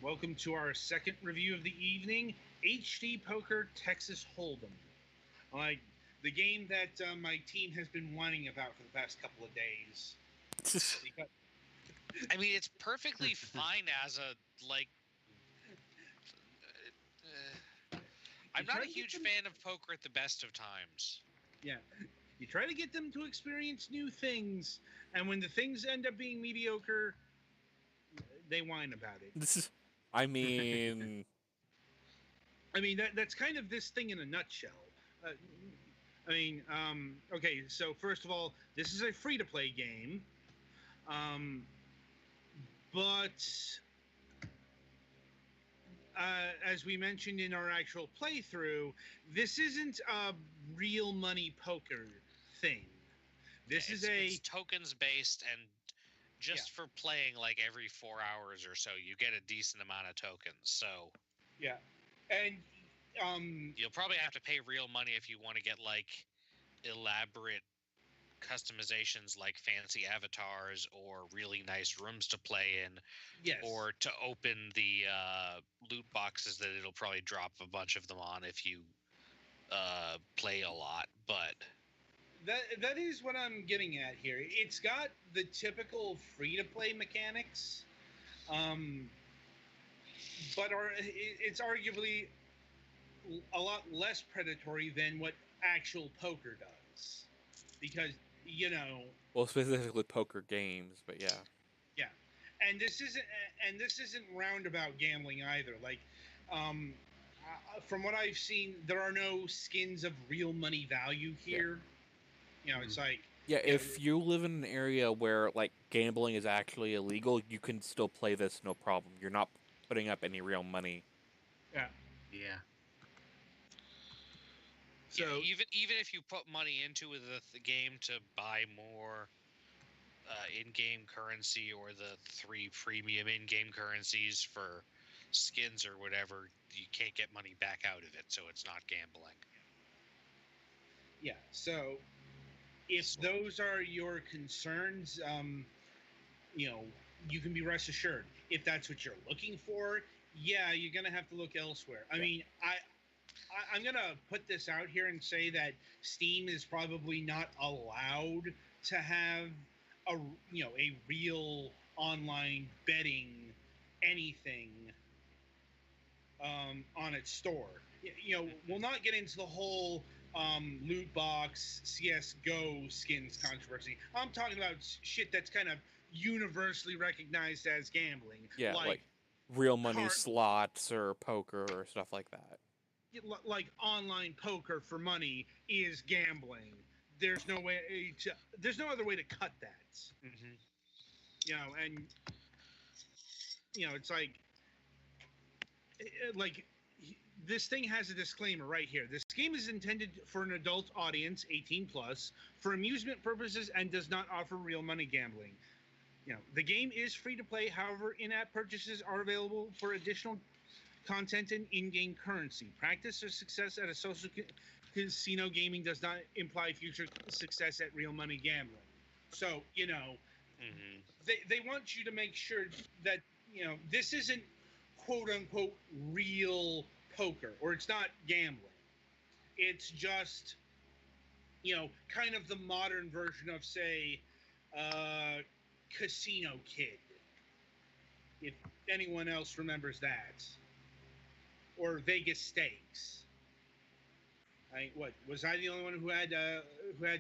welcome to our second review of the evening, HD Poker Texas Hold'em. Like the game that my team has been whining about for the past couple of days. Because, I mean, it's perfectly fine as a, like... I'm not a huge fan of poker at the best of times. Yeah. You try to get them to experience new things, and when the things end up being mediocre, they whine about it. I mean... that's kind of this thing in a nutshell. Okay, so first of all, this is a free-to-play game. But as we mentioned in our actual playthrough, this isn't a real money poker thing. It's tokens based, and just for playing like every 4 hours or so, you get a decent amount of tokens. So yeah, and you'll probably have to pay real money if you want to get like elaborate customizations like fancy avatars or really nice rooms to play in. Yes. Or to open the loot boxes that it'll probably drop a bunch of them on if you play a lot. But that is what I'm getting at here. It's got the typical free-to-play mechanics, but it's arguably a lot less predatory than what actual poker does. Because, well, specifically poker games, but yeah. Yeah. And this isn't roundabout gambling either. Like, from what I've seen, there are no skins of real money value here. Yeah. It's like... Yeah, if you live in an area where, like, gambling is actually illegal, you can still play this no problem. You're not putting up any real money. Yeah. Yeah. So even if you put money into the game to buy more in-game currency or the 3 premium in-game currencies for skins or whatever, you can't get money back out of it, so it's not gambling. Yeah, so if those are your concerns, you can be rest assured. If that's what you're looking for, yeah, you're going to have to look elsewhere. I mean, I'm going to put this out here and say that Steam is probably not allowed to have a real online betting anything on its store. We'll not get into the whole loot box CS:GO skins controversy. I'm talking about shit that's kind of universally recognized as gambling. Yeah, like real money slots or poker or stuff like that. Like online poker for money is gambling. There's no other way to cut that. Mm-hmm. And it's like this thing has a disclaimer right here. This game is intended for an adult audience, 18 plus, for amusement purposes, and does not offer real money gambling. The game is free to play. However, in-app purchases are available for additional content and in-game currency. Practice or success at a social casino gaming does not imply future success at real money gambling. So, mm-hmm. they want you to make sure that, this isn't quote-unquote real poker, or it's not gambling. It's just, kind of the modern version of, say, Casino Kid, if anyone else remembers that. Or Vegas Stakes. Was I the only one who had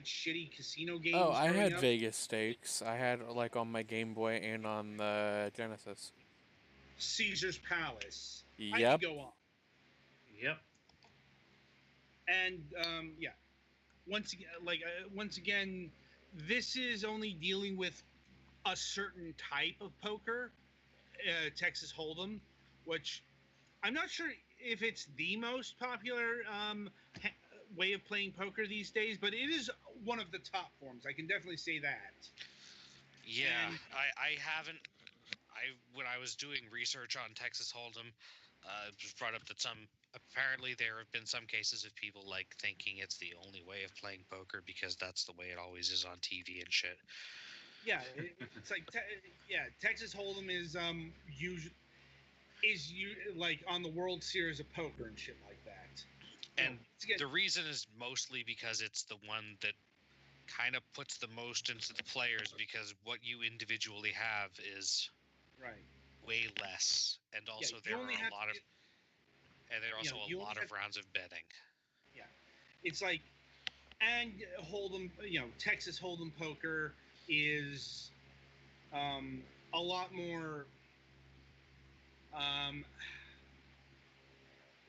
shitty casino games? Oh, I had Vegas Stakes. I had on my Game Boy and on the Genesis. Caesar's Palace. Yep. I could go on. Yep. And once again, this is only dealing with a certain type of poker, Texas Hold'em, which I'm not sure if it's the most popular way of playing poker these days, but it is one of the top forms. I can definitely say that. Yeah, and I haven't. When I was doing research on Texas Hold'em, it was brought up that apparently there have been some cases of people thinking it's the only way of playing poker because that's the way it always is on TV and shit. Yeah, it's Texas Hold'em is usually. is you like on the World Series of Poker and shit like that. And the reason is mostly because it's the one that kind of puts the most into the players, because what you individually have is way less, and also there are a lot of rounds of betting. Yeah, it's like, and Hold'em, Texas Hold'em poker is a lot more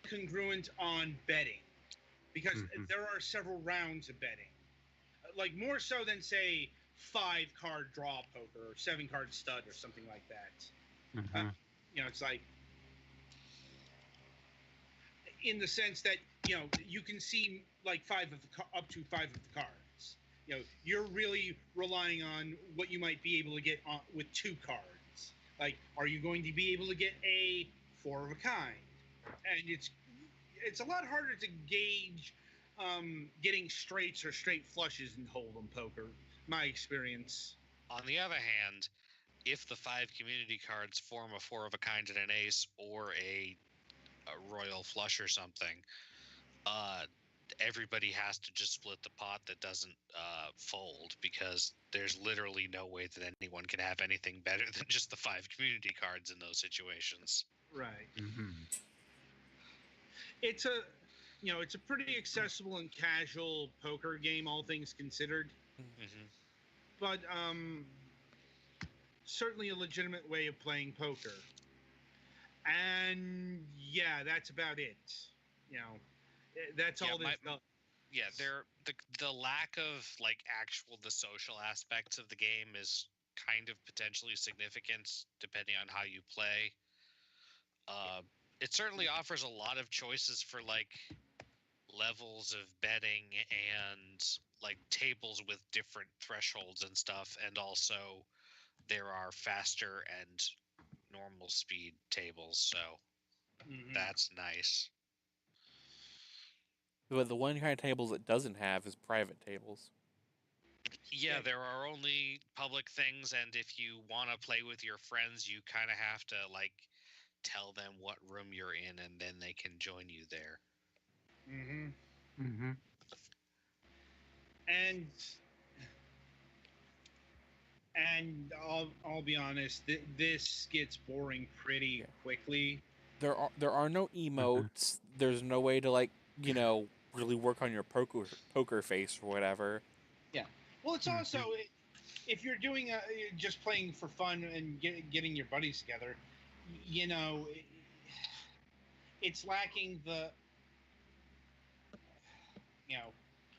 congruent on betting, because there are several rounds of betting, like more so than say 5-card draw poker or 7-card stud or something like that. It's like, in the sense that you can see like up to 5 of the cards. You're really relying on what you might be able to get with 2 cards. Like, are you going to be able to get a 4 of a kind? And it's a lot harder to gauge getting straights or straight flushes in Hold'em poker. My experience. On the other hand, if the 5 community cards form a 4 of a kind and an ace, or a royal flush or something, everybody has to just split the pot that doesn't fold, because there's literally no way that anyone can have anything better than just the 5 community cards in those situations. Right. It's a pretty accessible and casual poker game, all things considered. But certainly a legitimate way of playing poker. And yeah, that's about it. That's all this does. Yeah, the lack of like the social aspects of the game is kind of potentially significant depending on how you play. It certainly offers a lot of choices for like levels of betting and like tables with different thresholds and stuff, and also there are faster and normal speed tables, so that's nice. But the one kind of tables it doesn't have is private tables. Yeah, there are only public things, and if you want to play with your friends, you kind of have to like tell them what room you're in, and then they can join you there. And I'll be honest, this gets boring pretty quickly. There are no emotes. There's no way to like really work on your poker face or whatever. Yeah. Well, it's also, if you're doing just playing for fun and getting your buddies together, it's lacking the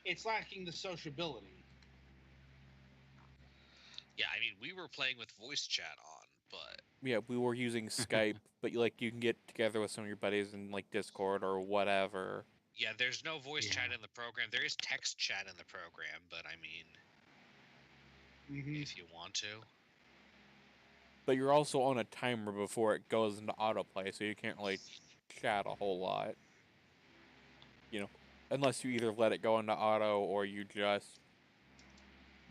it's lacking the sociability. Yeah, I mean, we were playing with voice chat on, but yeah, we were using Skype, but you can get together with some of your buddies in like Discord or whatever. Yeah, there's no voice chat in the program. There is text chat in the program, but I mean, if you want to. But you're also on a timer before it goes into autoplay, so you can't really chat a whole lot. Unless you either let it go into auto or you just,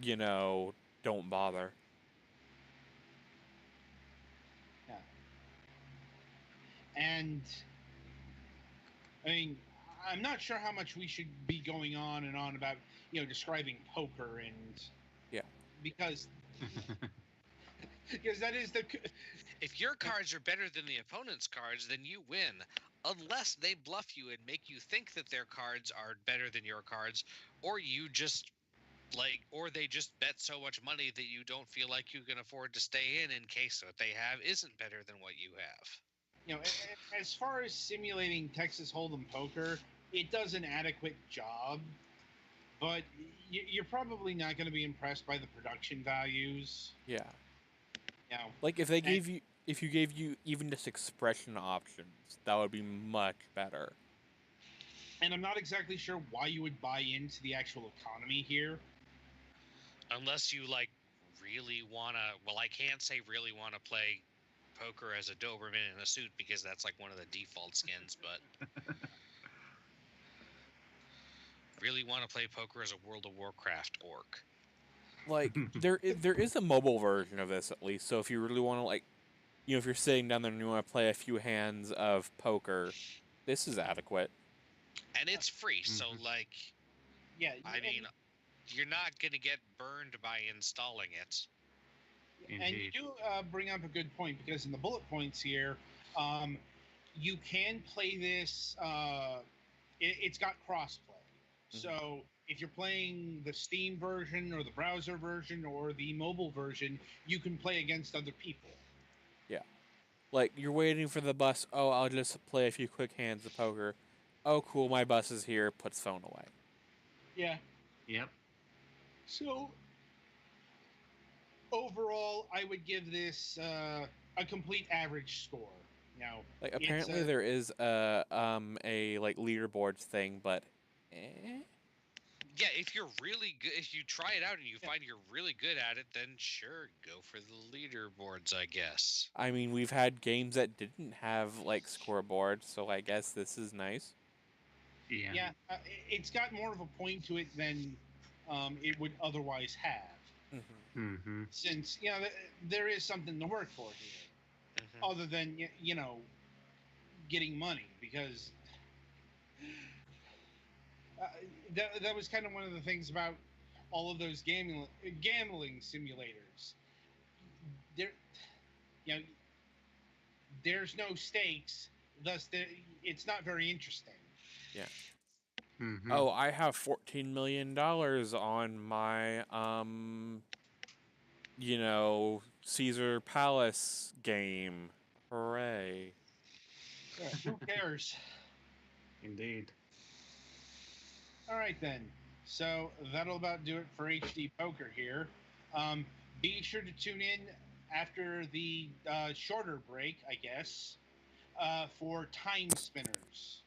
don't bother. Yeah. And I mean, I'm not sure how much we should be going on and on about, describing poker and because that is if your cards are better than the opponent's cards, then you win, unless they bluff you and make you think that their cards are better than your cards, or you just or they just bet so much money that you don't feel like you can afford to stay in case what they have isn't better than what you have. As far as simulating Texas Hold'em poker, it does an adequate job, but you're probably not going to be impressed by the production values. Yeah. Like if you gave you even just expression options, that would be much better. And I'm not exactly sure why you would buy into the actual economy here. Unless you really wanna, well, I can't say really wanna play poker as a Doberman in a suit, because that's one of the default skins, but really want to play poker as a World of Warcraft orc. There is a mobile version of this, at least, so if you really want to if you're sitting down there and you want to play a few hands of poker, this is adequate. And it's free, so like, Yeah, I mean, you're not gonna get burned by installing it. and you do bring up a good point, because in the bullet points here, you can play this. It's got crossplay, so if you're playing the Steam version or the browser version or the mobile version, you can play against other people. Yeah. Like, you're waiting for the bus. Oh, I'll just play a few quick hands of poker. Oh, cool, my bus is here. Puts phone away. Yeah. Yep. So overall, I would give this a complete average score. Now, Like, apparently there is a like leaderboards thing, but Yeah, if you're really good, if you try it out and you find you're really good at it, then sure, go for the leaderboards, I guess. I mean, we've had games that didn't have like scoreboards, so I guess this is nice. Yeah, it's got more of a point to it than it would otherwise have. Since there is something to work for here, other than getting money, because that was kind of one of the things about all of those gambling simulators. There, there's no stakes, thus it's not very interesting. Yeah. Oh, I have $14 million on my Caesar Palace game. Hooray! Yeah, who cares? Indeed. All right then. So that'll about do it for HD Poker here. Be sure to tune in after the shorter break, I guess, for Time Spinners.